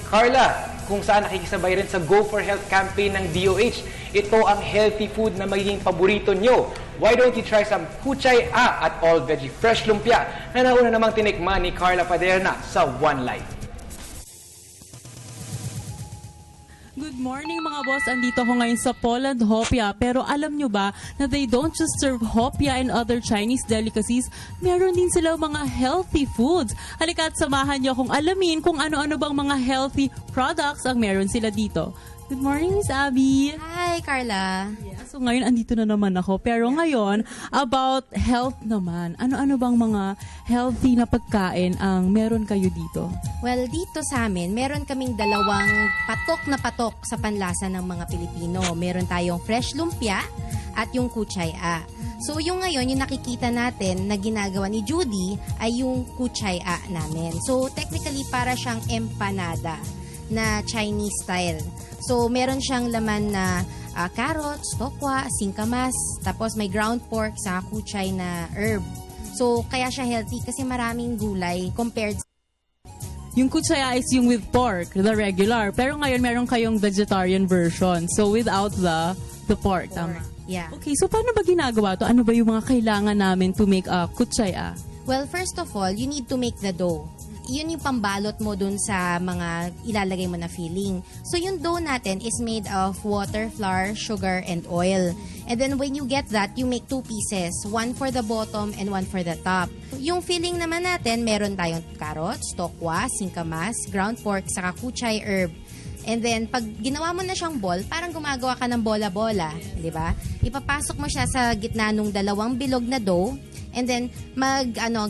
Carla, kung saan nakikisabay rin sa Go for Health campaign ng DOH, ito ang healthy food na magiging paborito nyo. Why don't you try some Kuchay A at all veggie fresh lumpia na nauna namang tinikman ni Carla Paderna sa One Life. Good morning mga boss, andito ako ngayon sa Poland Hopia. Pero alam nyo ba na they don't just serve hopia and other Chinese delicacies, meron din sila mga healthy foods. Halika at samahan nyo akong alamin kung ano-ano bang mga healthy products ang meron sila dito. Good morning, Miss Abby. Hi, Carla. So ngayon andito na naman ako. Pero ngayon, about health naman. Ano-ano bang mga healthy na pagkain ang meron kayo dito? Well, dito sa amin, meron kaming dalawang patok na patok sa panlasa ng mga Pilipino. Meron tayong fresh lumpia at yung Kuchay A. So yung ngayon, yung nakikita natin na ginagawa ni Judy ay yung Kuchay A namin. So technically, para siyang empanada na Chinese style. So meron siyang laman na carrots, tokwa, singkamas, tapos may ground pork sa kuchay na herb. So, kaya siya healthy kasi maraming gulay compared sa... Yung kutsaya is yung with pork, the regular. Pero ngayon meron kayong vegetarian version. So, without the pork, tama? Yeah. Okay, so paano ba ginagawa to? Ano ba yung mga kailangan namin to make a kutsaya? Well, first of all, you need to make the dough. Yun yung pambalot mo dun sa mga ilalagay mo na filling. So, yung dough natin is made of water, flour, sugar, and oil. And then, when you get that, you make two pieces. One for the bottom and one for the top. Yung filling naman natin, meron tayong carrots, tokwa, singkamas, ground pork, saka kuchay herb. And then, pag ginawa mo na siyang ball, parang gumagawa ka ng bola-bola. Di ba? Ipapasok mo siya sa gitna ng dalawang bilog na dough. And then,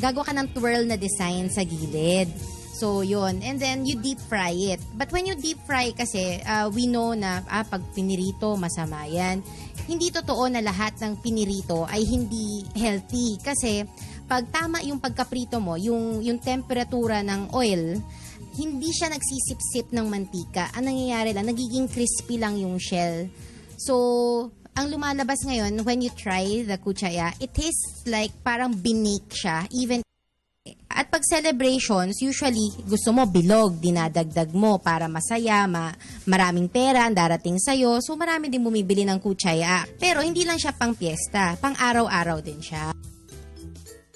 gagawa ka ng twirl na design sa gilid. So, yun. And then, you deep fry it. But when you deep fry kasi, we know na pag pinirito, masama yan. Hindi totoo na lahat ng pinirito ay hindi healthy. Kasi, pag tama yung pagkaprito mo, yung temperatura ng oil, hindi siya nagsisip-sip ng mantika. Ang nangyayari lang, nagiging crispy lang yung shell. So, ang lumalabas ngayon, when you try the kuchaya, it tastes like parang binake siya. Even at pag celebrations, usually gusto mo bilog, dinadagdag mo para masaya, maraming pera ang darating sa'yo. So marami din bumibili ng kuchaya. Pero hindi lang siya pang piyesta, pang araw-araw din siya.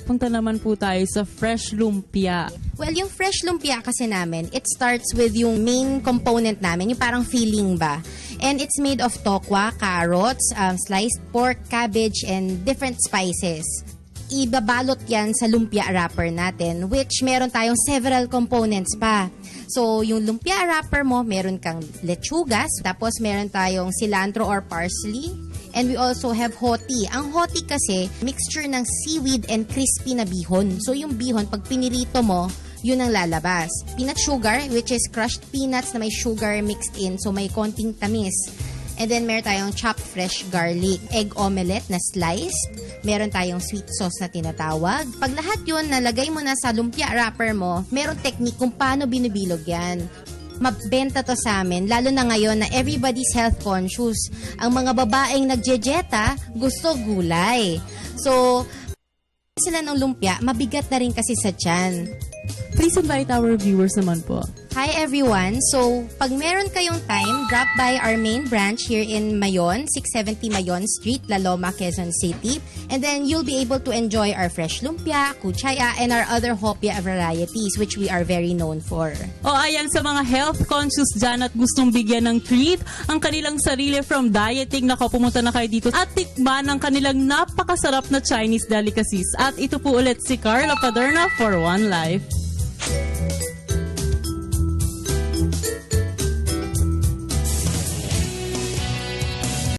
Punta naman po tayo sa fresh lumpia. Well, yung fresh lumpia kasi namin, it starts with yung main component namin, yung parang filling ba. And it's made of tokwa, carrots, sliced pork, cabbage, and different spices. Ibabalot yan sa lumpia wrapper natin, which meron tayong several components pa. So, yung lumpia wrapper mo, meron kang lechugas, tapos meron tayong cilantro or parsley, and we also have hoti. Ang hoti kasi, mixture ng seaweed and crispy na bihon. So, yung bihon, pag pinirito mo, yun ang lalabas. Peanut sugar, which is crushed peanuts na may sugar mixed in, so may konting tamis. And then, meron tayong chopped fresh garlic. Egg omelette na sliced. Meron tayong sweet sauce na tinatawag. Pag lahat yun, nalagay mo na sa lumpia wrapper mo, merong technique kung paano binibilog yan. Mabenta to sa amin, lalo na ngayon na everybody's health conscious. Ang mga babaeng nagjejeta, gusto gulay. So, sila ng lumpia, mabigat na rin kasi sa tiyan. Please invite our viewers naman po. Hi everyone! So, pag meron kayong time, drop by our main branch here in Mayon, 670 Mayon Street, La Loma, Quezon City. And then, you'll be able to enjoy our fresh lumpia, kuchaya, and our other hopia varieties, which we are very known for. O ayan, sa mga health conscious dyan at gustong bigyan ng treat ang kanilang sarili from dieting, nako, pumunta na kayo dito at tikman ang kanilang napakasarap na Chinese delicacies. At ito po ulit si Carla Paderna for One Life.